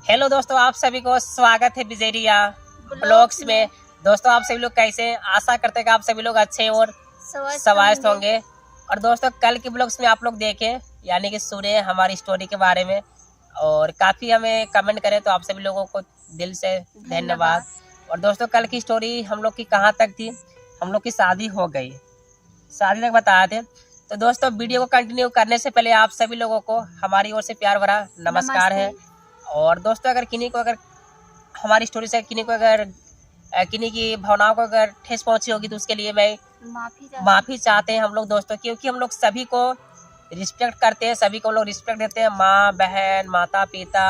Hello दोस्तों, आप सभी को स्वागत है बिजेरिया ब्लॉग्स में। दोस्तों, आप सभी लोग कैसे हैं? आशा करते हैं कि आप सभी लोग अच्छे और स्वस्थ होंगे। और दोस्तों, कल के ब्लॉग्स में आप लोग देखें यानी कि सुने हमारी स्टोरी के बारे में और काफ़ी हमें कमेंट करें, तो आप सभी लोगों को दिल से धन्यवाद। और दोस्तों, कल की स्टोरी हम लोग की कहाँ तक थी? हम लोग की शादी हो गई, शादी तक बताए थे। तो दोस्तों, वीडियो को कंटिन्यू करने से पहले आप सभी लोगों को हमारी ओर से प्यार भरा नमस्कार है। और दोस्तों, अगर किन्हीं को हमारी स्टोरी से किन्हीं की भावनाओं को अगर ठेस पहुंची होगी तो उसके लिए मैं माफ़ी चाहते हैं हम लोग दोस्तों, क्योंकि हम लोग सभी को रिस्पेक्ट करते हैं, सभी को लोग रिस्पेक्ट देते हैं। माँ बहन माता पिता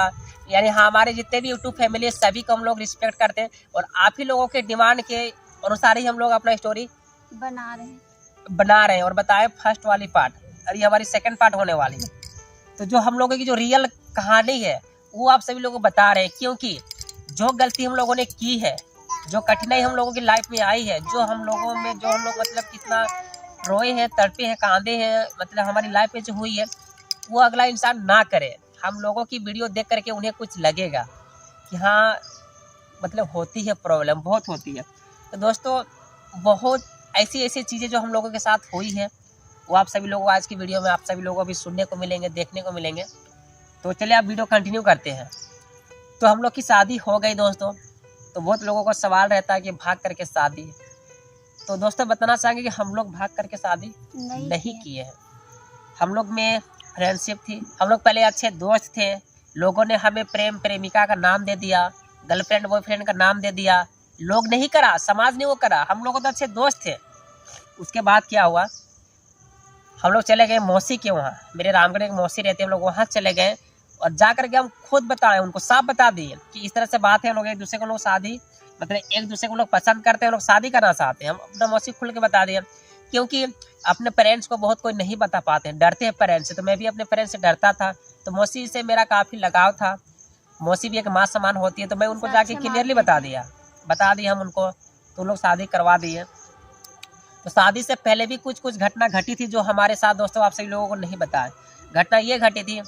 यानी हमारे जितने भी यूट्यूब फैमिली है सभी को हम लोग रिस्पेक्ट करते हैं। और आप ही लोगों के डिमांड के अनुसार ही हम लोग अपना स्टोरी बना रहे हैं और बताए फर्स्ट वाली पार्ट, और ये हमारी सेकंड पार्ट होने वाली है। तो जो हम लोगों की जो रियल कहानी है वो आप सभी लोगों को बता रहे हैं, क्योंकि जो गलती हम लोगों ने की है, जो कठिनाई हम लोगों की लाइफ में आई है, जो हम लोग मतलब कितना रोए हैं, तड़पे हैं, कांदे हैं, मतलब हमारी लाइफ में जो हुई है वो अगला इंसान ना करे। हम लोगों की वीडियो देख करके उन्हें कुछ लगेगा कि हाँ मतलब होती है, प्रॉब्लम बहुत होती है। तो दोस्तों, बहुत ऐसी चीज़ें जो हम लोगों के साथ हुई है वो आप सभी लोगों को आज की वीडियो में आप सभी लोगों को भी सुनने को मिलेंगे, देखने को मिलेंगे। तो चलिए आप वीडियो कंटिन्यू करते हैं। तो हम लोग की शादी हो गई दोस्तों। तो बहुत लोगों को सवाल रहता है कि भाग करके शादी। तो दोस्तों, बताना चाहेंगे कि हम लोग भाग करके शादी नहीं किए हैं। हम लोग में फ्रेंडशिप थी, हम लोग पहले अच्छे दोस्त थे। लोगों ने हमें प्रेम प्रेमिका का नाम दे दिया, गर्लफ्रेंड बॉयफ्रेंड का नाम दे दिया। लोग नहीं करा, समाज ने वो करा, हम लोग तो अच्छे दोस्त थे। उसके बाद क्या हुआ, हम लोग चले गए मौसी के वहाँ। मेरे रामगढ़ एक मौसी रहते, हम लोग वहाँ चले गए और जा करके हम खुद बताए, उनको साफ बता दिए कि इस तरह से बात है। हम लोग एक दूसरे को लोग शादी मतलब एक दूसरे को लोग पसंद करते हैं, लोग शादी करना चाहते हैं। हम अपना मौसी खुल के बता दिए, क्योंकि अपने पेरेंट्स को बहुत कोई नहीं बता पाते हैं, डरते हैं पेरेंट्स से। तो मैं भी अपने पेरेंट्स से डरता था, तो मौसी से मेरा काफ़ी लगाव था। मौसी भी एक माँ समान होती है, तो मैं उनको जाके क्लियरली बता दिया हम उनको, तो लोग शादी करवा दिए। तो शादी से पहले भी कुछ घटना घटी थी जो हमारे साथ दोस्तों आप सभी लोगों को नहीं बताया। घटना ये घटी थी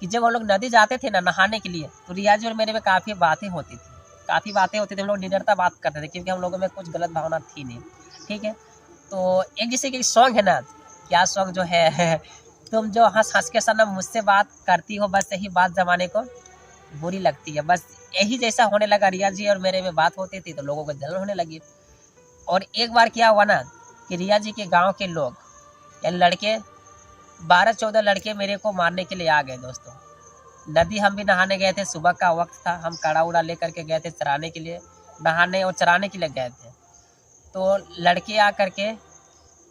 कि जब हम लोग नदी जाते थे ना नहाने के लिए, तो रिया जी और मेरे में काफ़ी बातें होती थी। हम लोग निडरता बात करते थे, क्योंकि हम लोगों में कुछ गलत भावना थी नहीं। ठीक है, तो एक जैसे कि सॉन्ग है ना, क्या सॉन्ग जो है तुम जो हंस के सनम मुझसे बात करती हो, बस यही बात जमाने को बुरी लगती है। बस यही जैसा होने लगा, रिया जी और मेरे में बात होती थी तो लोगों को जलन होने लगी। और एक बार क्या हुआ ना कि रिया जी के गांव के लोग यानी लड़के 12-14 लड़के मेरे को मारने के लिए आ गए दोस्तों। नदी हम भी नहाने गए थे, सुबह का वक्त था, हम कड़ा उड़ा ले करके गए थे चराने के लिए, नहाने और चराने के लिए गए थे। तो लड़के आ करके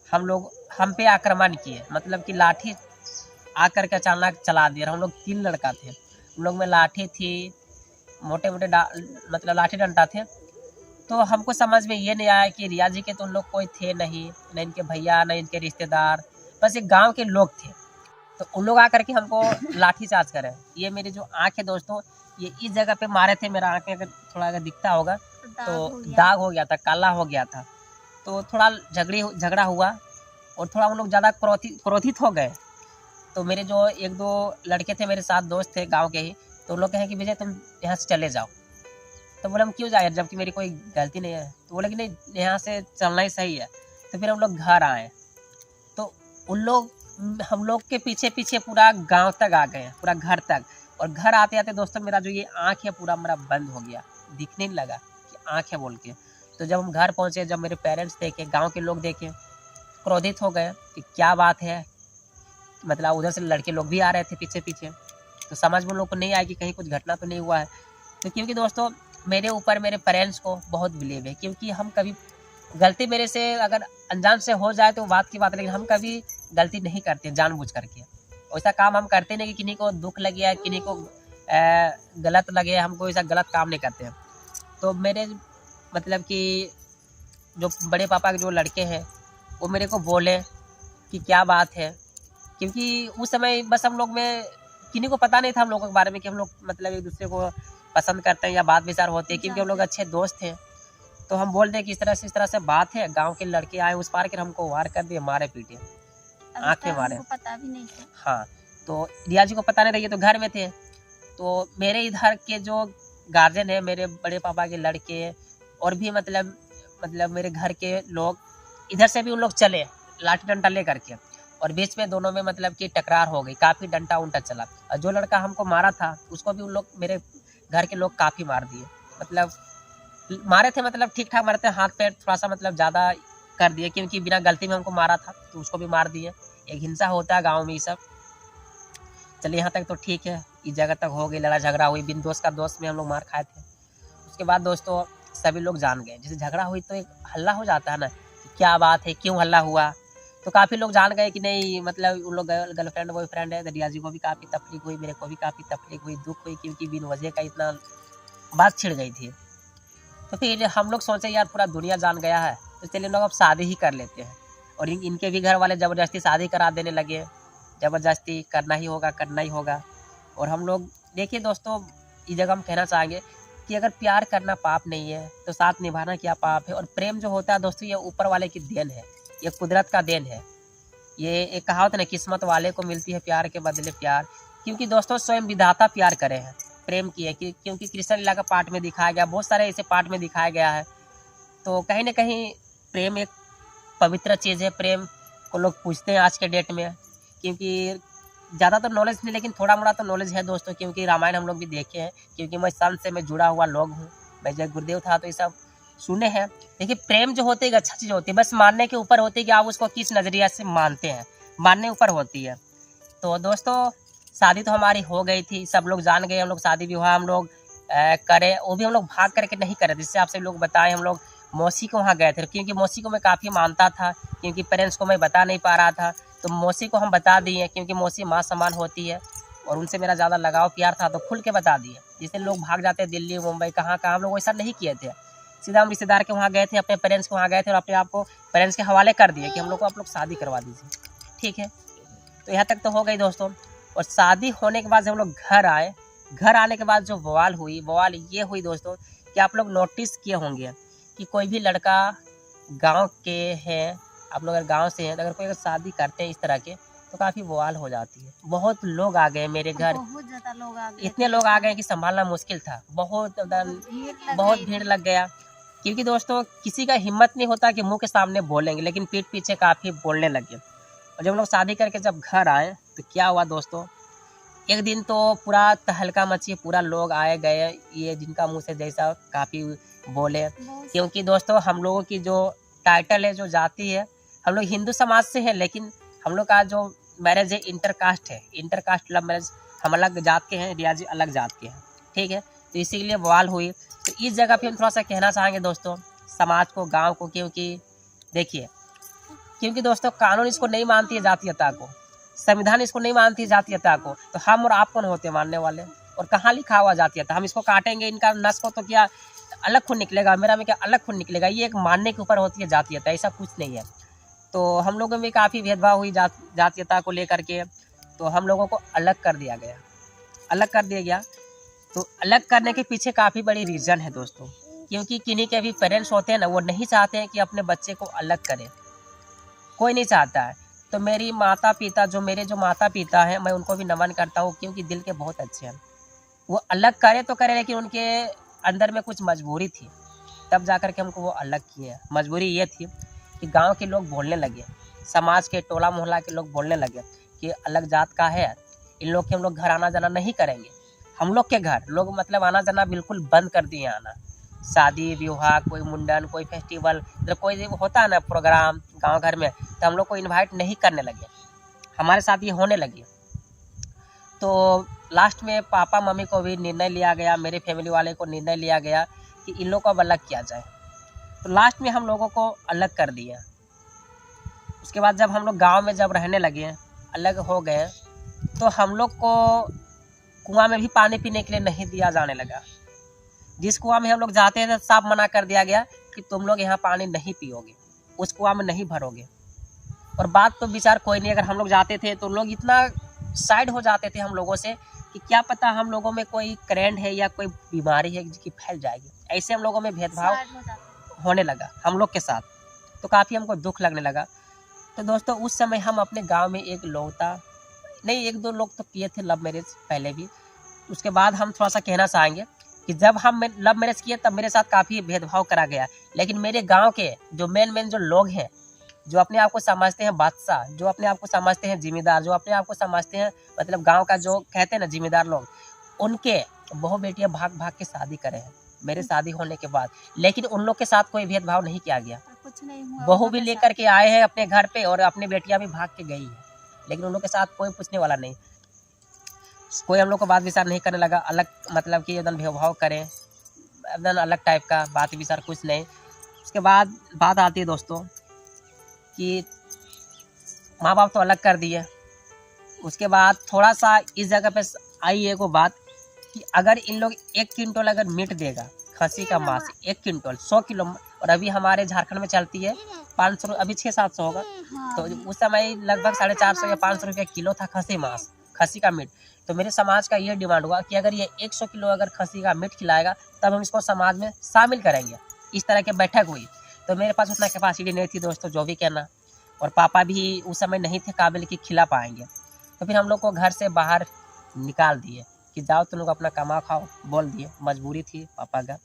हम पे आक्रमण किए, मतलब कि लाठी आ करके अचानक चला दिया। हम लोग 3 लड़का थे, हम लोग में लाठी थी, मोटे मोटे मतलब लाठी डंडा थे। तो हमको समझ में ये नहीं आया कि रिया जी के तो उन लोग कोई थे नहीं, न इनके भैया न इनके रिश्तेदार, बस एक गांव के लोग थे। तो उन लोग आकर के हमको लाठी चार्ज करे। ये मेरी जो आँख है दोस्तों, ये इस जगह पे मारे थे। मेरा आँख में अगर थोड़ा अगर दिखता होगा तो दाग हो गया था, काला हो गया था। तो थोड़ा झगड़ा हुआ और थोड़ा उन लोग ज़्यादा क्रोधित हो गए। तो मेरे जो 1-2 लड़के थे मेरे साथ दोस्त थे गाँव के ही, तो उन लोग कहे कि विजय तुम यहाँ से चले जाओ। तो बोले हम क्यों जाए जबकि मेरी कोई गलती नहीं है। तो बोले कि नहीं, यहाँ से चलना ही सही है। तो फिर हम लोग घर आए, तो हम लोग के पीछे पूरा गांव तक आ गए, पूरा घर तक। और घर आते आते दोस्तों मेरा जो ये आँख है पूरा मेरा बंद हो गया, दिखने नहीं लगा कि आँख है बोल के। तो जब हम घर पहुँचे, जब मेरे पेरेंट्स देखे, गाँव के लोग देखे, क्रोधित हो गए कि क्या बात है। मतलब उधर से लड़के लोग भी आ रहे थे पीछे। तो समझ में उन लोग को नहीं आया कि कहीं कुछ घटना तो नहीं हुआ है। तो क्योंकि दोस्तों मेरे ऊपर मेरे पेरेंट्स को बहुत बिलीव है, क्योंकि हम कभी गलती मेरे से अगर अनजान से हो जाए तो बात की बात है, लेकिन हम कभी गलती नहीं करते जानबूझ करके। वैसा काम हम करते नहीं कि किन्हीं को दुख लगे या किन्हीं को गलत लगे, हमको ऐसा गलत काम नहीं करते हैं। तो मेरे मतलब कि जो बड़े पापा के जो लड़के हैं वो मेरे को बोले कि क्या बात है, क्योंकि उस समय बस हम लोग में किन्हीं को पता नहीं था हम लोगों के बारे में कि हम लोग मतलब एक दूसरे को पसंद करते हैं या बात विचार होते हैं, क्योंकि हम लोग अच्छे दोस्त थे। तो हम बोल दें कि इस तरह से बात है, गांव के लड़के आए उस पार के हमको वार कर दिए, मारे पीटे, आँख में मारे। पता भी नहीं था। हाँ, तो रिया जी को पता नहीं था, ये तो घर में थे। तो मेरे इधर के जो गार्जियन है, मेरे बड़े पापा के लड़के और भी मतलब मेरे घर के लोग इधर से भी उन लोग चले लाठी डंडा ले करके, और बीच में दोनों में मतलब कि टकरार हो गई, काफ़ी डंडा उंटा चला। और जो लड़का हमको मारा था उसको भी उन लोग मेरे घर के लोग काफ़ी मार दिए, मतलब मारे थे, मतलब ठीक ठाक मारे थे, हाथ पैर थोड़ा सा मतलब ज़्यादा कर दिए, क्योंकि बिना गलती में हमको मारा था तो उसको भी मार दिए। एक हिंसा होता है गाँव में ये सब। चलिए यहाँ तक तो ठीक है, इस जगह तक हो गई, लड़ा झगड़ा हुई, बिन दोस्त का दोस्त में हम लोग मार खाए थे। उसके बाद दोस्तों सभी लोग जान गए, जैसे झगड़ा हुई तो एक हल्ला हो जाता है ना, कि क्या बात है, क्यों हल्ला हुआ। तो काफ़ी लोग जान गए कि नहीं, मतलब उन लोग गर्लफ्रेंड बॉयफ्रेंड है। तो रिया जी को भी काफ़ी तकलीफ हुई, मेरे को भी काफ़ी तकलीफ हुई, दुख हुई, क्योंकि बिन वजह का इतना बात छिड़ गई थी। तो फिर हम लोग सोचे यार पूरा दुनिया जान गया है, तो चलिए लोग अब शादी ही कर लेते हैं। और इनके भी घर वाले ज़बरदस्ती शादी करा देने लगे, ज़बरदस्ती करना ही होगा, करना ही होगा। और हम लोग देखिए दोस्तों, इस जगह हम कहना चाहेंगे कि अगर प्यार करना पाप नहीं है तो साथ निभाना क्या पाप है। और प्रेम जो होता है दोस्तों, ये ऊपर वाले की देन है, ये कुदरत का देन है। ये एक कहावत है ना, किस्मत वाले को मिलती है प्यार के बदले प्यार। क्योंकि दोस्तों स्वयं विधाता प्यार करे हैं, प्रेम की है, क्योंकि कृष्ण लीला का पाठ में दिखाया गया, बहुत सारे ऐसे पाठ में दिखाया गया है। तो कहीं ना कहीं प्रेम एक पवित्र चीज़ है। प्रेम को लोग पूछते हैं आज के डेट में, क्योंकि ज़्यादा तो नॉलेज नहीं, लेकिन थोड़ा मोड़ा तो नॉलेज है दोस्तों, क्योंकि रामायण हम लोग भी देखे हैं, क्योंकि मैं संत से मैं जुड़ा हुआ लोग हूँ, मैं जब गुरुदेव था तो ये सब सुने हैं। देखिए प्रेम जो होती है एक अच्छा चीज़ होती है, बस मानने के ऊपर होती है कि आप उसको किस नज़रिया से मानते हैं, मानने ऊपर होती है। तो दोस्तों शादी तो हमारी हो गई थी, सब लोग जान गए, हम लोग शादी विवाह हम लोग करे, वो भी हम लोग भाग करके नहीं करे, जिससे आपसे लोग बताएं, हम लोग मौसी को वहाँ गए थे, क्योंकि मौसी को मैं काफ़ी मानता था, क्योंकि पेरेंट्स को मैं बता नहीं पा रहा था, तो मौसी को हम बता दिए, क्योंकि मौसी माँ समान होती है और उनसे मेरा ज़्यादा लगाव प्यार था, तो खुल के बता दिए। जिससे लोग भाग जाते हैं दिल्ली मुंबई कहाँ कहाँ, हम लोग वैसा नहीं किए थे, सीधा हम रिश्तेदार के वहाँ गए थे, अपने पेरेंट्स के वहाँ गए थे और अपने आप को पेरेंट्स के हवाले कर दिए कि हम लोग को आप लोग शादी करवा दीजिए, ठीक है। तो यहाँ तक तो हो गई दोस्तों। और शादी होने के बाद जब हम लोग घर आए, घर आने के बाद जो बवाल हुई, बवाल ये हुई दोस्तों कि आप लोग नोटिस किए होंगे कि कोई भी लड़का गांव के हैं, आप लोग अगर गांव से हैं, तो अगर कोई अगर शादी करते हैं इस तरह के, तो काफ़ी बवाल हो जाती है। बहुत लोग आ गए मेरे घर, बहुत ज्यादा लोग आ गए, इतने लोग आ गए कि संभालना मुश्किल था, बहुत भीड़ लग गया। क्योंकि दोस्तों किसी का हिम्मत नहीं होता कि मुंह के सामने बोलेंगे, लेकिन पीठ पीछे काफ़ी बोलने लगे। और जब हम लोग शादी करके जब घर आए तो क्या हुआ दोस्तों, एक दिन तो पूरा तहलका मची, पूरा लोग आए गए, ये जिनका मुंह से जैसा काफ़ी बोले। क्योंकि दोस्तों हम लोगों की जो टाइटल है, जो जाति है, हम लोग हिंदू समाज से हैं, लेकिन हम लोग का जो मैरिज है इंटरकास्ट है, इंटरकास्ट लव मैरिज। हम अलग जात के हैं, रिया जी अलग जात के हैं, ठीक है। तो इसीलिए बवाल हुई। तो इस जगह पे हम थोड़ा सा कहना चाहेंगे दोस्तों समाज को, गाँव को, क्योंकि देखिए, क्योंकि दोस्तों कानून इसको नहीं मानती है जातीयता को, संविधान इसको नहीं मानती है जातीयता को, तो हम और आप कौन होते हैं मानने वाले। और कहाँ लिखा हुआ जातीयता, हम इसको काटेंगे इनका नस को तो क्या अलग खून निकलेगा, मेरा में क्या अलग खून निकलेगा। ये एक मानने के ऊपर होती है जातीयता, ऐसा कुछ नहीं है। तो हम लोगों में काफ़ी भेदभाव हुई जातीयता को लेकर के, तो हम लोगों को अलग कर दिया गया, अलग कर दिया गया। तो अलग करने के पीछे काफ़ी बड़ी रीज़न है दोस्तों, क्योंकि किन्हीं के भी पेरेंट्स होते हैं ना, वो नहीं चाहते हैं कि अपने बच्चे को अलग करें, कोई नहीं चाहता है। तो मेरी माता पिता, जो मेरे जो माता पिता हैं, मैं उनको भी नमन करता हूँ, क्योंकि दिल के बहुत अच्छे हैं। वो अलग करे तो करे, लेकिन उनके अंदर में कुछ मजबूरी थी, तब जा कर के हमको वो अलग किए। मजबूरी ये थी कि गांव के लोग बोलने लगे, समाज के टोला मोहल्ला के लोग बोलने लगे कि अलग जात का है, इन लोग के हम लोग घर आना जाना नहीं करेंगे। हम लोग के घर लोग मतलब आना जाना बिल्कुल बंद कर दिए, आना शादी विवाह, कोई मुंडन, कोई फेस्टिवल, मतलब कोई होता है ना प्रोग्राम गांव घर में, तो हम लोग को इनवाइट नहीं करने लगे, हमारे साथ ये होने लगी। तो लास्ट में पापा मम्मी को भी निर्णय लिया गया, मेरे फैमिली वाले को निर्णय लिया गया कि इन लोग को अब अलग किया जाए। तो लास्ट में हम लोगों को अलग कर दिया। उसके बाद जब हम लोग गाँव में जब रहने लगे, अलग हो गए, तो हम लोग को कुआं में भी पानी पीने के लिए नहीं दिया जाने लगा। जिस कुआं में हम लोग जाते थे साफ मना कर दिया गया कि तुम लोग यहाँ पानी नहीं पियोगे, उस कुआं में नहीं भरोगे। और बात तो विचार कोई नहीं, अगर हम लोग जाते थे तो लोग इतना साइड हो जाते थे हम लोगों से कि क्या पता हम लोगों में कोई करंट है या कोई बीमारी है जिसकी फैल जाएगी। ऐसे हम लोगों में भेदभाव होने लगा हम लोग के साथ, तो काफ़ी हमको दुख लगने लगा। तो दोस्तों उस समय हम अपने गाँव में एक लौता नहीं, एक दो लोग तो किए थे लव मैरिज पहले भी, उसके बाद हम थोड़ा सा कहना चाहेंगे कि जब हम लव मैरिज किए तब मेरे साथ काफ़ी भेदभाव करा गया, लेकिन मेरे गांव के जो मेन जो लोग हैं, जो अपने आप को समझते हैं बादशाह, जो अपने आप को समझते हैं जिम्मेदार, जो अपने आप को समझते हैं मतलब गांव का जो कहते हैं ना जिम्मेदार लोग, उनके बहू बेटियां भाग भाग के शादी करे हैं मेरे शादी होने के बाद, लेकिन उन लोग के साथ कोई भेदभाव नहीं किया गया। कुछ नहीं हुआ, बहू भी लेकर के आए हैं अपने घर पे और अपनी बेटियां भी भाग के गई है, लेकिन उन लोग के साथ कोई पूछने वाला नहीं, कोई हम लोग को बात विचार नहीं करने लगा, अलग मतलब कि एकदम भेदभाव करें, एकदम अलग टाइप का बात विचार कुछ नहीं। उसके बाद बात आती है दोस्तों कि माँ बाप तो अलग कर दिए। उसके बाद थोड़ा सा इस जगह पे आई है को बात कि अगर इन लोग 1 क्विंटल अगर मीट देगा खसी का मांस, 1 क्विंटल 100 किलो, और अभी हमारे झारखंड में चलती है 500, अभी 600-700 होगा, तो उस समय लगभग 450 या 500 रुपया किलो था खसी मांस, खसी का मीट। तो मेरे समाज का ये डिमांड हुआ कि अगर ये 100 किलो अगर खसी का मीट खिलाएगा तब हम इसको समाज में शामिल करेंगे। इस तरह की बैठक हुई, तो मेरे पास उतना कैपेसिटी नहीं थी दोस्तों, जो भी कहना, और पापा भी उस समय नहीं थे काबिल कि खिला पाएंगे। तो फिर हम लोग को घर से बाहर निकाल दिए कि जाओ तुम लोग अपना कमा खाओ, बोल दिए, मजबूरी थी पापा का।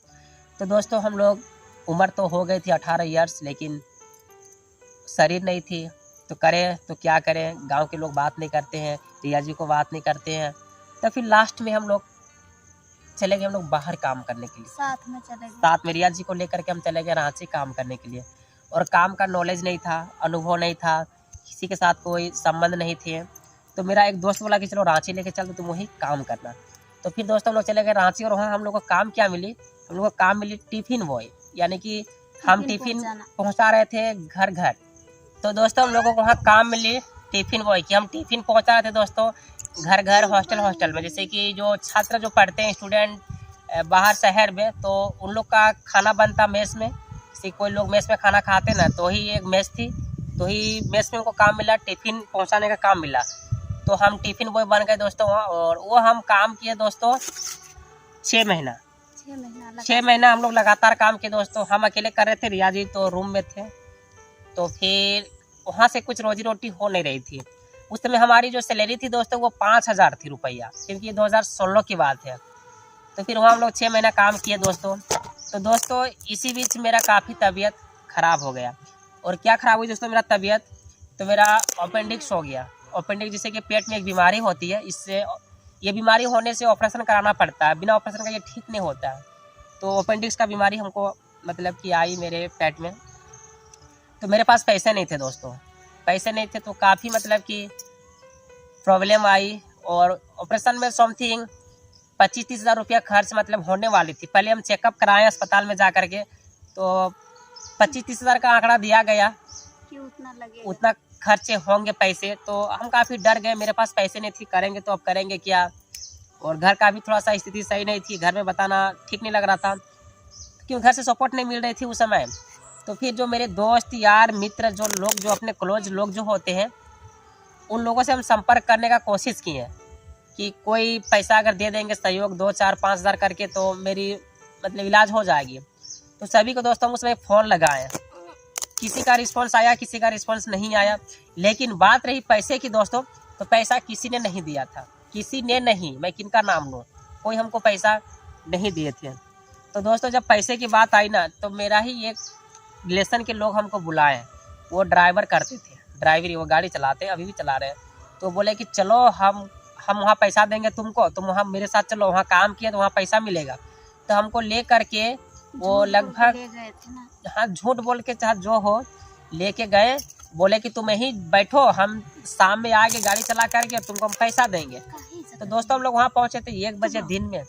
तो दोस्तों हम लोग उम्र तो हो गई थी 18 ईयर्स, लेकिन शरीर नहीं थी, तो करें तो क्या करें, गांव के लोग बात नहीं करते हैं, रिया जी को बात नहीं करते हैं। तो फिर लास्ट में हम लोग चले गए, हम लोग बाहर काम करने के लिए, साथ में चले गए, साथ में रिया जी को लेकर के हम चले गए रांची काम करने के लिए। और काम का नॉलेज नहीं था, अनुभव नहीं था, किसी के साथ कोई संबंध नहीं थे। तो मेरा एक दोस्त बोला कि चलो रांची लेके चल, तो तुम वहीं काम करना। तो फिर दोस्तों हम लोग चले गए रांची, और वहाँ हम लोग को काम क्या मिली, हम लोग को काम मिली टिफिन बॉय, यानी कि हम टिफिन पहुँचा रहे थे घर घर। तो दोस्तों हम लोगों को वहाँ काम मिली टिफिन बॉय की, हम टिफिन पहुँचा रहे थे दोस्तों घर घर, हॉस्टल में, जैसे कि जो छात्र जो पढ़ते हैं स्टूडेंट बाहर शहर में, तो उन लोग का खाना बनता मेस में, जैसे कोई लोग मेस में खाना खाते ना, तो ही एक मेस थी, तो ही मेस में उनको काम मिला, टिफिन पहुंचाने का काम मिला। तो हम टिफिन बॉय बन गए दोस्तों वहाँ, और वो हम काम किए दोस्तों 6 महीना 6 महीना हम लोग लगातार काम किए दोस्तों। हम अकेले कर रहे थे, रिया जी तो रूम में थे। तो फिर वहाँ से कुछ रोजी रोटी हो नहीं रही थी। उस समय हमारी जो सैलरी थी दोस्तों वो 5000 थी रुपया, क्योंकि ये 2016 की बात है। तो फिर वहाँ हम लोग 6 महीना काम किए दोस्तों। तो दोस्तों इसी बीच मेरा काफ़ी तबीयत ख़राब हो गया। और क्या ख़राब हुई दोस्तों मेरा तबीयत, तो मेरा अपेंडिक्स हो गया। अपेंडिक्स जिससे कि पेट में एक बीमारी होती है, इससे ये बीमारी होने से ऑपरेशन कराना पड़ता है, बिना ऑपरेशन का ये ठीक नहीं होता है। तो अपेंडिक्स का बीमारी हमको मतलब कि आई मेरे पेट में। तो मेरे पास पैसे नहीं थे दोस्तों, पैसे नहीं थे, तो काफ़ी मतलब कि प्रॉब्लम आई। और ऑपरेशन में समथिंग 25-30 हज़ार रुपया खर्च मतलब होने वाली थी। पहले हम चेकअप कराए अस्पताल में जा कर के, तो 25-30 हज़ार का आंकड़ा दिया गया कि उतना खर्चे होंगे पैसे। तो हम काफ़ी डर गए, मेरे पास पैसे नहीं थी, करेंगे तो अब करेंगे क्या। और घर का भी थोड़ा सा स्थिति सही नहीं थी, घर में बताना ठीक नहीं लग रहा था, क्योंकि घर से सपोर्ट नहीं मिल रही थी उस समय। तो फिर जो मेरे दोस्त यार मित्र जो लोग जो अपने क्लोज लोग जो होते हैं, उन लोगों से हम संपर्क करने का कोशिश किए कि कोई पैसा अगर दे देंगे सहयोग 2, 4, 5 हज़ार करके, तो मेरी मतलब इलाज हो जाएगी। तो सभी को दोस्तों उसमें फ़ोन लगाए, किसी का रिस्पॉन्स आया, किसी का रिस्पॉन्स नहीं आया। लेकिन बात रही पैसे की दोस्तों, तो पैसा किसी ने नहीं दिया था, किसी ने नहीं, मैं किनका नाम लूँ, कोई हमको पैसा नहीं दिए थे। तो दोस्तों जब पैसे की बात आई ना, तो मेरा ही एक रिलेशन के लोग हमको बुलाए, वो ड्राइवर करते थे, ड्राइवरी, वो गाड़ी चलाते, अभी भी चला रहे हैं। तो बोले कि चलो हम वहाँ पैसा देंगे तुमको, तुम वहाँ मेरे साथ चलो, वहाँ काम किया तो वहाँ पैसा मिलेगा। तो हमको ले करके वो लगभग, हाँ झूठ बोल के चाहे जो हो, लेके गए, बोले कि तुम यहीं बैठो, हम शाम में आके गाड़ी चला करके तुमको हम पैसा देंगे। तो दोस्तों हम लोग वहाँ पहुँचे थे 1 बजे दिन में,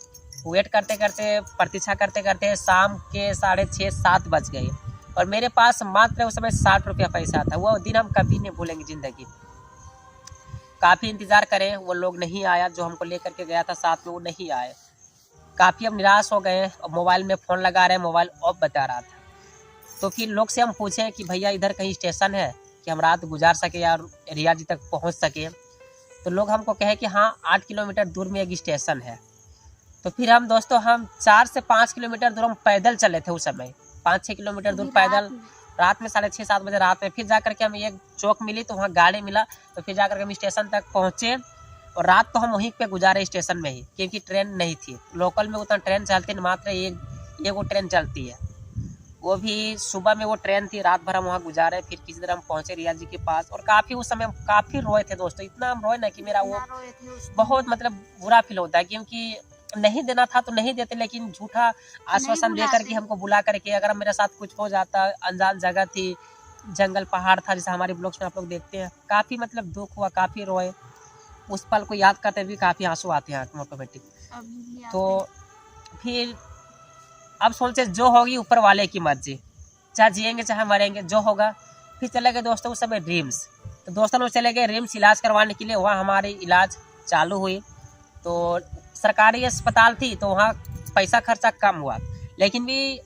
वेट करते करते, प्रतीक्षा करते करते शाम के 6:30-7 बज गए। और मेरे पास मात्र उस समय 60 रुपया पैसा था। वो दिन हम कभी नहीं भूलेंगे ज़िंदगी। काफ़ी इंतज़ार करें, वो लोग नहीं आया, जो हमको लेकर के गया था साथ में, वो नहीं आए। काफ़ी हम निराश हो गए, मोबाइल में फ़ोन लगा रहे हैं, मोबाइल ऑफ बता रहा था। तो फिर लोग से हम पूछें कि भैया इधर कहीं स्टेशन है कि हम रात गुजार सके या रिया जी तक पहुंच सके। तो लोग हमको कहे कि हाँ 8 किलोमीटर दूर में एक स्टेशन है। तो फिर हम दोस्तों 4 से 5 किलोमीटर दूर हम पैदल चले थे उस समय, 5-6 किलोमीटर दूर पैदल, रात में 6:30-7 बजे रात में। फिर जाकर के हमें एक चौक मिली, तो वहाँ गाड़ी मिला, तो फिर जाकर के हम स्टेशन तक पहुँचे। और रात तो हम वहीं पे गुजारे स्टेशन में ही, क्योंकि ट्रेन नहीं थी लोकल में, उतना ट्रेन चलती नहीं, मात्र एक वो ट्रेन चलती है, वो भी सुबह में वो ट्रेन थी। रात भर हम वहाँ गुजारे, फिर किसी तरह हम पहुँचे रिया जी के पास। और काफ़ी उस समय हम काफ़ी रोए थे दोस्तों, इतना हम रोए ना कि मेरा वो बहुत मतलब बुरा फील होता है, क्योंकि नहीं देना था तो नहीं देते, लेकिन झूठा आश्वासन दे करके हमको बुला करके, अगर मेरे साथ कुछ हो जाता, अनजान जगह थी, जंगल पहाड़ था, जैसे हमारे ब्लॉग्स में आप लोग देखते हैं, काफ़ी मतलब दुख हुआ, काफ़ी रोए। उस पल को याद करते भी काफ़ी आंसू आते हैं ऑटोमेटिक। तो फिर अब सोचे जो होगी ऊपर वाले की मर्जी, चाहे जिएंगे चाहे मरेंगे, जो होगा। फिर चले गए दोस्तों उस समय रिम्स, तो दोस्तों लोग चले गए रिम्स इलाज करवाने के लिए। वहाँ हमारी इलाज चालू हुई, तो सरकारी अस्पताल थी तो वहाँ पैसा खर्चा कम हुआ, लेकिन भी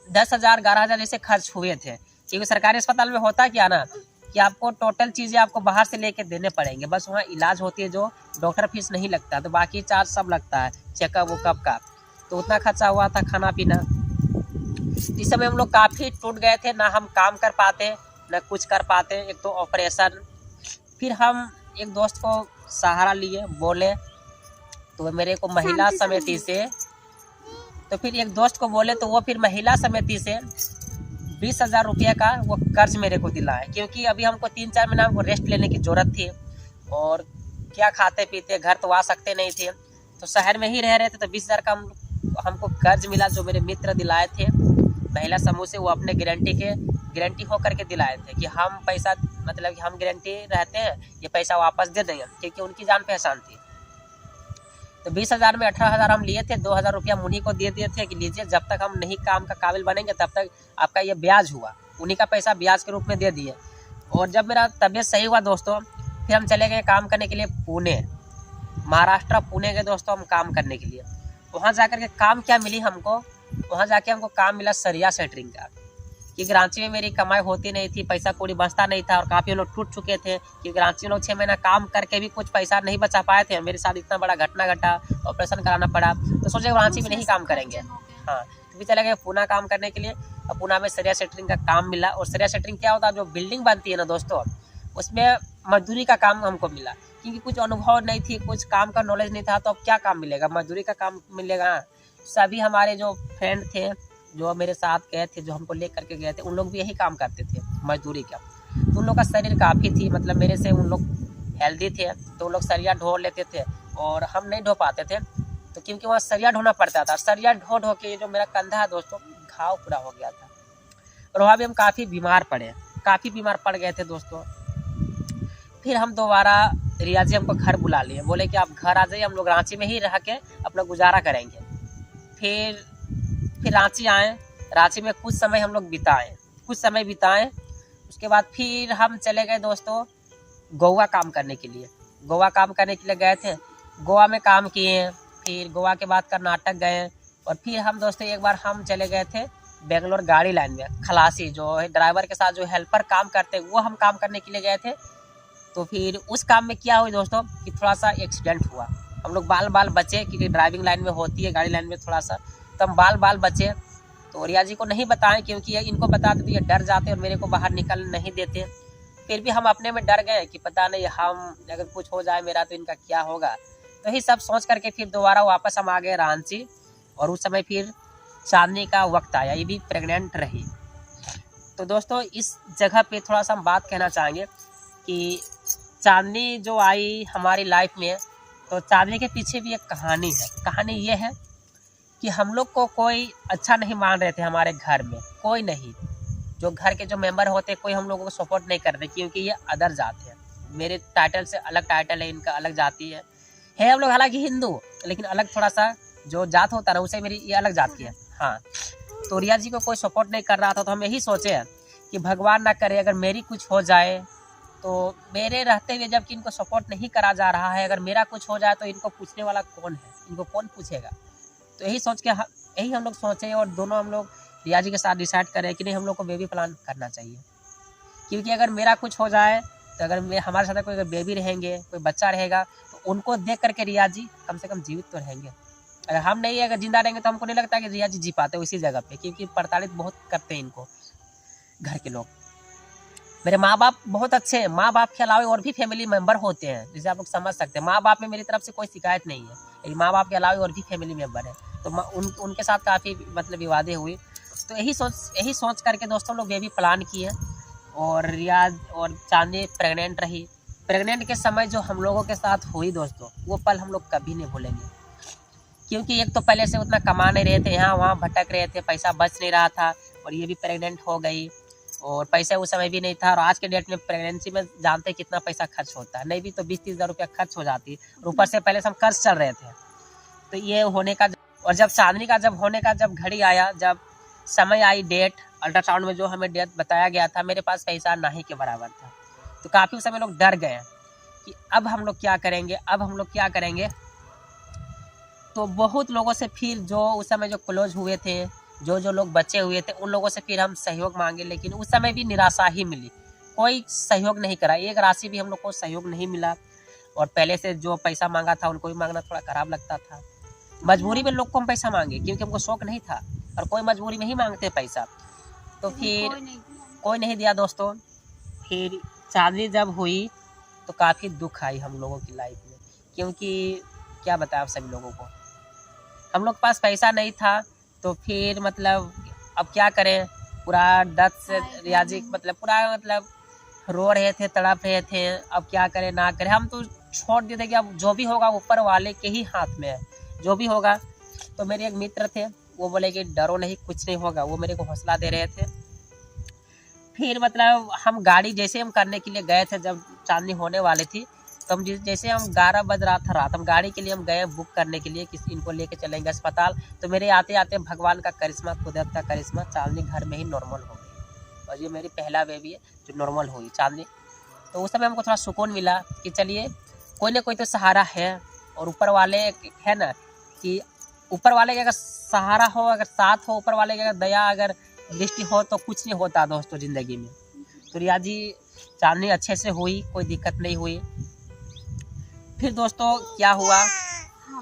10,000 11,000 जैसे खर्च हुए थे, क्योंकि सरकारी अस्पताल में होता क्या ना कि आपको टोटल चीज़ें आपको बाहर से लेके देने पड़ेंगे, बस वहाँ इलाज होती है, जो डॉक्टर फीस नहीं लगता, तो बाकी चार्ज सब लगता है, चेकअप वकअप का। तो उतना खर्चा हुआ था, खाना पीना। इस समय हम लोग काफ़ी टूट गए थे, ना हम काम कर पाते ना कुछ कर पाते, एक तो ऑपरेशन। फिर हम एक दोस्त को सहारा लिए, बोले तो मेरे को महिला समिति से, तो फिर एक दोस्त को बोले तो वो फिर महिला समिति से 20,000 रुपये का वो कर्ज मेरे को दिलाए, क्योंकि अभी हमको 3-4 महीना हमको रेस्ट लेने की ज़रूरत थी, और क्या खाते पीते, घर तो आ सकते नहीं थे, तो शहर में ही रह रहे थे। तो 20,000 का हमको कर्ज मिला, जो मेरे मित्र दिलाए थे महिला समूह से, वो अपने गारंटी हो करके दिलाए थे कि हम पैसा, मतलब कि हम गारंटी रहते हैं, ये पैसा वापस दे देंगे, क्योंकि उनकी जान पहचान थी। तो 20,000 में 18,000 हम लिए थे, 2,000 रुपया उन्हीं को दे दिए थे कि लीजिए, जब तक हम नहीं काम का काबिल बनेंगे तब तक आपका ये ब्याज हुआ, उन्हीं का पैसा ब्याज के रूप में दे दिए। और जब मेरा तबीयत सही हुआ दोस्तों, फिर हम चले गए काम करने के लिए पुणे, महाराष्ट्र पुणे गए दोस्तों हम काम करने के लिए। वहाँ जाकर के काम क्या मिली हमको, वहाँ जाके हमको काम मिला सरिया सेटरिंग का, क्योंकि रांची में मेरी कमाई होती नहीं थी, पैसा कौड़ी बचता नहीं था, और काफ़ी लोग टूट चुके थे, क्योंकि रांची में लोग 6 महीना काम करके भी कुछ पैसा नहीं बचा पाए थे। मेरे साथ इतना बड़ा घटना घटा, ऑपरेशन कराना पड़ा, तो सोचे रांची में नहीं काम करेंगे। हाँ, तो भी चले गए पुणे काम करने के लिए, और पुणे में सरिया सेटरिंग का काम मिला। और सरिया सेटरिंग क्या होता है, जो बिल्डिंग बनती है ना दोस्तों, उसमें मजदूरी का काम हमको मिला, क्योंकि कुछ अनुभव नहीं थी, कुछ काम का नॉलेज नहीं था, तो अब क्या काम मिलेगा, मजदूरी का काम मिलेगा। सभी हमारे जो फ्रेंड थे, जो मेरे साथ गए थे, जो हमको ले करके गए थे, उन लोग भी यही काम करते थे मजदूरी का। तो उन लोग का शरीर काफ़ी थी, मतलब मेरे से उन लोग हेल्दी थे, तो उन लोग सरिया ढो लेते थे और हम नहीं ढो पाते थे, तो क्योंकि वहाँ सरिया ढोना पड़ता था। सरिया ढो ढो के जो मेरा कंधा है दोस्तों, घाव पूरा हो गया था, और वहाँ भी हम काफ़ी बीमार पड़ गए थे दोस्तों। फिर हम दोबारा रिया जी हमको घर बुला लिए, बोले कि आप घर आ जाइए, हम लोग रांची में ही रह के अपना गुजारा करेंगे। फिर रांची आए, रांची में कुछ समय हम लोग बिताए। उसके बाद फिर हम चले गए दोस्तों गोवा काम करने के लिए गए थे। गोवा में काम किए, फिर गोवा के बाद कर्नाटक गए, और फिर हम दोस्तों एक बार हम चले गए थे बेंगलोर गाड़ी लाइन में, खलासी जो है ड्राइवर के साथ जो हेल्पर काम करते, वो हम काम करने के लिए गए थे। तो फिर उस काम में क्या हुई दोस्तों कि थोड़ा सा एक्सीडेंट हुआ, हम लोग बाल बचे, क्योंकि ड्राइविंग लाइन में होती है, गाड़ी लाइन में थोड़ा सा, तो हम बाल बचे। तो रिया जी को नहीं बताएं, क्योंकि इनको बताते तो ये डर जाते और मेरे को बाहर निकल नहीं देते। फिर भी हम अपने में डर गए कि पता नहीं हम अगर कुछ हो जाए मेरा तो इनका क्या होगा। तो यही सब सोच करके फिर दोबारा वापस हम आ गए रांची, और उस समय फिर चांदनी का वक्त आया, ये भी प्रेग्नेंट रही। तो दोस्तों इस जगह पे थोड़ा सा हम बात कहना चाहेंगे कि चांदनी जो आई हमारी लाइफ में, तो चांदनी के पीछे भी एक कहानी है। कहानी ये है कि हम लोग को कोई अच्छा नहीं मान रहे थे, हमारे घर में कोई नहीं, जो घर के जो मेंबर होते कोई हम लोगों को सपोर्ट नहीं करते, क्योंकि ये अदर जात है। मेरे टाइटल से अलग टाइटल है, इनका अलग जाति है हम लोग हालांकि हिंदू, लेकिन अलग थोड़ा सा जो जात होता है उसे मेरी ये अलग जात की है। हाँ, तो रिया जी को कोई सपोर्ट नहीं कर रहा था, तो हम यही सोचे कि भगवान ना करे अगर मेरी कुछ हो जाए, तो मेरे रहते हुए जबकि इनको सपोर्ट नहीं करा जा रहा है, अगर मेरा कुछ हो जाए तो इनको पूछने वाला कौन है, इनको कौन पूछेगा। तो यही सोच के यही हम लोग सोचे, और दोनों हम लोग रिया जी के साथ डिसाइड करें कि नहीं हम लोग को बेबी प्लान करना चाहिए, क्योंकि अगर मेरा कुछ हो जाए तो अगर हमारे साथ कोई बेबी रहेंगे, कोई बच्चा रहेगा, तो उनको देख करके रिया जी कम से कम जीवित तो रहेंगे। अगर हम नहीं अगर जिंदा रहेंगे तो हमको नहीं लगता कि रिया जी पाते उसी जगह पे, क्योंकि प्रताड़ित बहुत करते हैं इनको घर के लोग। मेरे माँ बाप बहुत अच्छे हैं। माँ बाप के अलावा और भी फैमिली मेंबर होते हैं, जिसे आप लोग समझ सकते हैं। माँ बाप में मेरी तरफ से कोई शिकायत नहीं है, लेकिन माँ बाप के अलावा और भी फैमिली मेंबर है। तो उनके साथ काफ़ी मतलब विवादें हुई। तो यही सोच करके दोस्तों लोग ये भी प्लान किए। और रियाज और चांदनी प्रेग्नेंट रही। प्रेग्नेंट के समय जो हम लोगों के साथ हुई दोस्तों, वो पल हम लोग कभी नहीं भूलेंगे। क्योंकि एक तो पहले से उतना कमा नहीं रहे थे, यहाँ वहाँ भटक रहे थे, पैसा बच नहीं रहा था, और ये भी प्रेग्नेंट हो गई और पैसा उस समय भी नहीं था। और आज के डेट में प्रेगनेंसी में जानते कितना पैसा खर्च होता है, नहीं भी तो 20-30 हज़ार रुपया खर्च हो जाती। और ऊपर से पहले से हम कर्ज चल रहे थे। तो ये होने का, और जब चांदनी का जब घड़ी आया, जब समय आई डेट, अल्ट्रासाउंड में जो हमें डेट बताया गया था, मेरे पास पैसा नहीं के बराबर था। तो काफ़ी उस समय लोग डर गए कि अब हम लोग क्या करेंगे। तो बहुत लोगों से फिर जो उस समय जो क्लोज हुए थे, जो लोग बचे हुए थे, उन लोगों से फिर हम सहयोग मांगे, लेकिन उस समय भी निराशा ही मिली। कोई सहयोग नहीं करा, एक राशि भी हम लोग को सहयोग नहीं मिला। और पहले से जो पैसा मांगा था उनको भी मांगना थोड़ा खराब लगता था। मजबूरी में लोग को हम पैसा मांगे, क्योंकि हमको शौक नहीं था, और कोई मजबूरी में ही मांगते पैसा। तो फिर कोई नहीं दिया दोस्तों। फिर चांदनी जब हुई तो काफ़ी दुख आई हम लोगों की लाइफ में, क्योंकि क्या बताएं आप सभी लोगों को, हम लोग के पास पैसा नहीं था। तो फिर मतलब अब क्या करें, पूरा दर्द से रियाजी पूरा रो रहे थे, तड़प रहे थे। अब क्या करें ना करें, हम तो छोड़ दिए थे कि अब जो भी होगा ऊपर वाले के ही हाथ में है, जो भी होगा। तो मेरे एक मित्र थे, वो बोले कि डरो नहीं, कुछ नहीं होगा, वो मेरे को हौसला दे रहे थे। फिर मतलब हम गाड़ी जैसे हम करने के लिए गए थे, जब चांदनी होने वाली थी, तो हम जैसे हम 11 बज रहा था रात, हम गाड़ी के लिए हम गए बुक करने के लिए, किसी इनको लेके चलेंगे अस्पताल। तो मेरे आते आते भगवान का करिश्मा, कुदरत का करिश्मा, चांदनी घर में ही नॉर्मल हो गई। और ये मेरी पहला बेबी है जो नॉर्मल हुई, चांदनी। तो उस समय हमको थोड़ा सुकून मिला कि चलिए कोई ना कोई तो सहारा है। और ऊपर वाले है ना, कि ऊपर वाले का अगर सहारा हो, अगर साथ हो, ऊपर वाले की अगर दया, अगर दृष्टि हो, तो कुछ नहीं होता दोस्तों ज़िंदगी में। तो रिया जी चांदनी अच्छे से हुई, कोई दिक्कत नहीं हुई। फिर दोस्तों क्या हुआ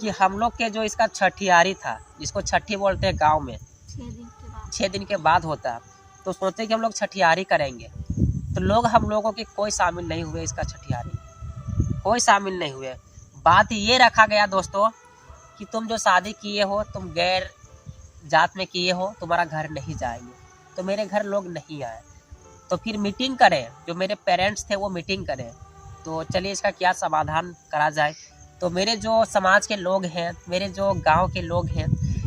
कि हम लोग के जो इसका छठियारी था, जिसको छठी बोलते हैं गांव में, 6 दिन के बाद होता। तो सोचे कि हम लोग छठियारी करेंगे। तो लोग हम लोगों के कोई शामिल नहीं हुए, इसका छठियारी कोई शामिल नहीं हुए। बात ये रखा गया दोस्तों कि तुम जो शादी किए हो, तुम गैर जात में किए हो, तुम्हारा घर नहीं जाएंगे। तो मेरे घर लोग नहीं आए। तो फिर मीटिंग करें, जो मेरे पेरेंट्स थे वो मीटिंग करें, तो चलिए इसका क्या समाधान करा जाए। तो मेरे जो समाज के लोग हैं, मेरे जो गांव के लोग हैं,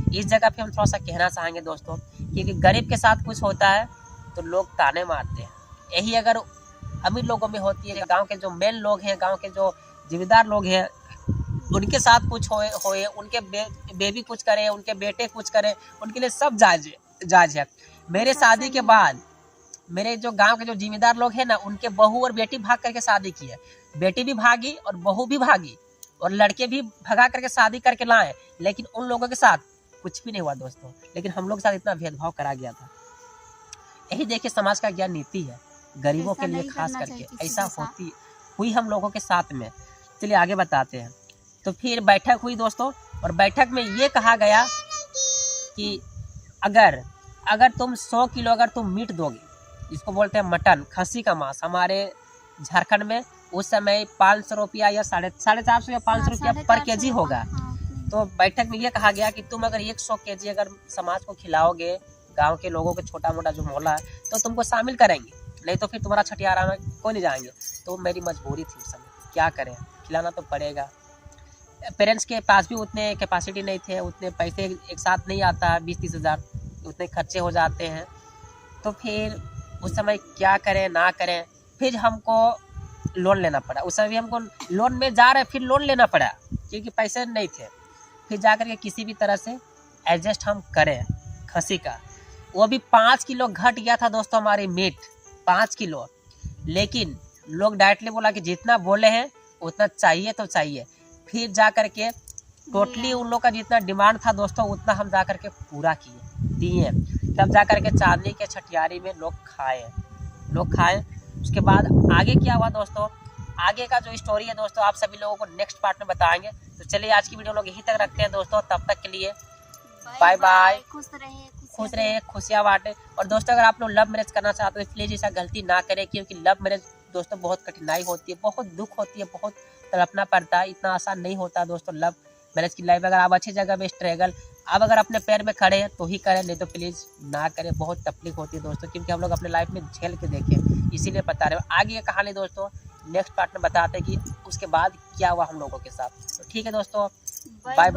इस जगह पे हम थोड़ा सा कहना चाहेंगे दोस्तों, क्योंकि गरीब के साथ कुछ होता है तो लोग ताने मारते हैं। यही अगर अमीर लोगों में होती है, गांव के जो मेन लोग हैं, गांव के जो जिम्मेदार लोग हैं, उनके साथ कुछ होए, उनके बेबी कुछ करे, उनके बेटे कुछ करे, उनके लिए सब जायज है। मेरे शादी के बाद मेरे जो गांव के जो जिम्मेदार लोग हैं ना, उनके बहू और बेटी भाग करके शादी की है। बेटी भी भागी और बहू भी भागी, और लड़के भी भगा करके शादी करके लाए, लेकिन उन लोगों के साथ कुछ भी नहीं हुआ दोस्तों। लेकिन हम लोग के साथ इतना भेदभाव करा गया था। यही देखिए समाज का क्या नीति है, गरीबों के लिए खास करके ऐसा हुई हम लोगों के साथ में। चलिए आगे बताते हैं। तो फिर बैठक हुई दोस्तों, और बैठक में ये कहा गया कि अगर तुम 100 किलो अगर तुम मीट दोगे, जिसको बोलते हैं मटन, खस्सी का मांस, हमारे झारखंड में उस समय 500 रुपया या 450 या 500 रुपया पर केजी होगा। तो बैठक में ये कहा गया कि तुम अगर 100 केजी अगर समाज को खिलाओगे, गांव के लोगों को, छोटा मोटा जो मोहल्ला है, तो तुमको शामिल करेंगे, नहीं तो फिर तुम्हारा छठियारा में कोई नहीं जाएंगे। तो मेरी मजबूरी थी उस समय, क्या करें, खिलाना तो पड़ेगा। पेरेंट्स के पास भी उतने कैपेसिटी नहीं थे, उतने पैसे एक साथ नहीं आता, 20-30 हज़ार उतने खर्चे हो जाते हैं। तो फिर उस समय क्या करें ना करें, फिर हमको लोन लेना पड़ा। उस समय भी हमको लोन में जा रहे, फिर लोन लेना पड़ा, क्योंकि पैसे नहीं थे। फिर जा कर के किसी भी तरह से एडजस्ट हम करें खस्सी का। वो भी 5 किलो घट गया था दोस्तों हमारी मीट, 5 किलो। लेकिन लोग डायरेक्टली बोला कि जितना बोले हैं उतना चाहिए तो चाहिए। फिर जा कर के टोटली उन लोग का जितना डिमांड था दोस्तों, उतना हम जा कर के पूरा दिए। तब जा कर के चांदनी के छठियारी में लोग खाए। उसके बाद आगे क्या हुआ दोस्तों, आगे का जो स्टोरी है दोस्तों, आप सभी लोगों को नेक्स्ट पार्ट में बताएंगे। तो चलिए आज की वीडियो लोग यहीं तक रखते हैं दोस्तों। तब तक के लिए बाय बाय, खुश खुश रहे, खुशियाँ बांटे। और दोस्तों अगर आप लोग लव मैरिज करना चाहते हो तो प्लीज़ ऐसा गलती ना करें, क्योंकि लव मैरिज दोस्तों बहुत कठिनाई होती है, बहुत दुख होती है, बहुत तड़पना पड़ता है। इतना आसान नहीं होता दोस्तों लव मैरिज की लाइफ। अगर आप अच्छी जगह में स्ट्रगल, आप अगर अपने पैर में खड़े हैं तो ही करें, नहीं तो प्लीज़ ना करें। बहुत तकलीफ होती है दोस्तों, क्योंकि हम लोग अपने लाइफ में झेल के देखें, इसीलिए बता रहे हो। आगे ये कहानी दोस्तों नेक्स्ट पार्ट में बताते हैं कि उसके बाद क्या हुआ हम लोगों के साथ। तो ठीक है दोस्तों, बाय बाय।